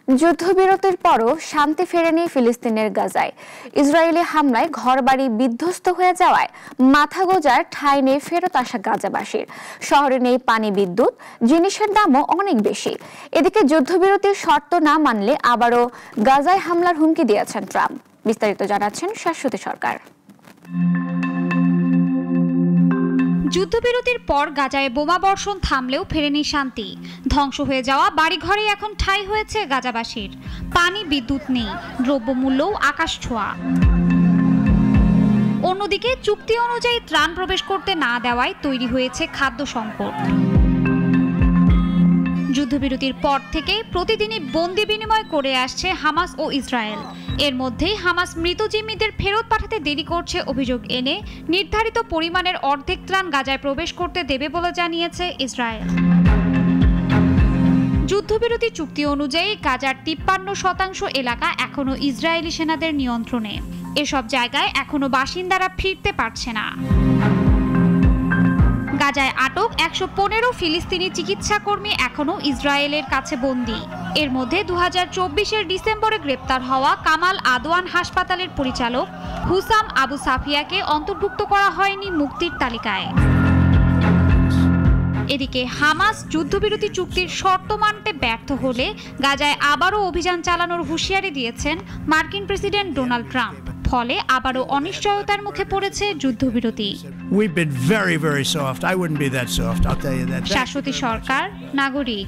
যুদ্ধবিরতির পরও শান্তি ফেরেনি ফিলিস্তিনের গাজায়। ইসরায়েলি হামলায় ঘরবাড়ি বিধ্বস্ত হয়ে যাওয়ায় মাথা গোঁজার ঠাঁই নেই ফেরত আসা গাজাবাসীর। শহরে নেই পানি, বিদ্যুৎ, জিনিসের দামও অনেক বেশি। এদিকে যুদ্ধবিরতির শর্ত না মানলে আবারও গাজায় হামলার হুমকি দিয়েছেন ট্রাম্প। বিস্তারিত জানাচ্ছেন শাশ্বতী সরকার। যুদ্ধবিরতির পর গাজায় বোমাবর্ষণ থামলেও ফেরেনি শান্তি। ধ্বংস হয়ে যাওয়া বাড়িঘরে এখন ঠাঁই হয়েছে গাজাবাসীর। পানি, বিদ্যুৎ নেই, দ্রব্যমূল্যও আকাশ ছোঁয়া। অন্যদিকে চুক্তি অনুযায়ী ত্রাণ প্রবেশ করতে না দেওয়ায় তৈরি হয়েছে খাদ্য সংকট। যুদ্ধবিরতির পর থেকে প্রতিদিনই বন্দি বিনিময় করে আসছে হামাস ও ইসরায়েল। এর মধ্যেই হামাস মৃত জিম্মিদের ফেরত পাঠাতে দেরি করছে অভিযোগ এনে নির্ধারিত পরিমাণের অর্ধেক ত্রাণ গাজায় প্রবেশ করতে দেবে বলে জানিয়েছে ইসরায়েল। যুদ্ধবিরতি চুক্তি অনুযায়ী গাজার 53% এলাকা এখনো ইসরায়েলি সেনাদের নিয়ন্ত্রণে। এসব জায়গায় এখনো বাসিন্দারা ফিরতে পারছে না। গাজায় আটক 115 ফিলিস্তিনি চিকিৎসা কর্মী এখনো ইসরায়েলের কাছে বন্দী। এর মধ্যে 2024-এর ডিসেম্বরে গ্রেপ্তার হওয়া কামাল আদওয়ান হাসপাতালের পরিচালক হুসাম আবু সাফিয়াকে অন্তর্ভুক্ত করা হয়নি মুক্তির তালিকায়। এদিকে হামাস যুদ্ধবিরতি চুক্তির শর্ত মানতে ব্যর্থ হলে গাজায় আবারও অভিযান চালানোর হুঁশিয়ারি দিয়েছেন মার্কিন প্রেসিডেন্ট ডোনাল্ড ট্রাম্প। ফলে আবারও অনিশ্চয়তার মুখে পড়েছে যুদ্ধবিরতি। We've been very soft. I wouldn't be that soft, I'll tell you that. Shashwati সরকার, নাগরিক।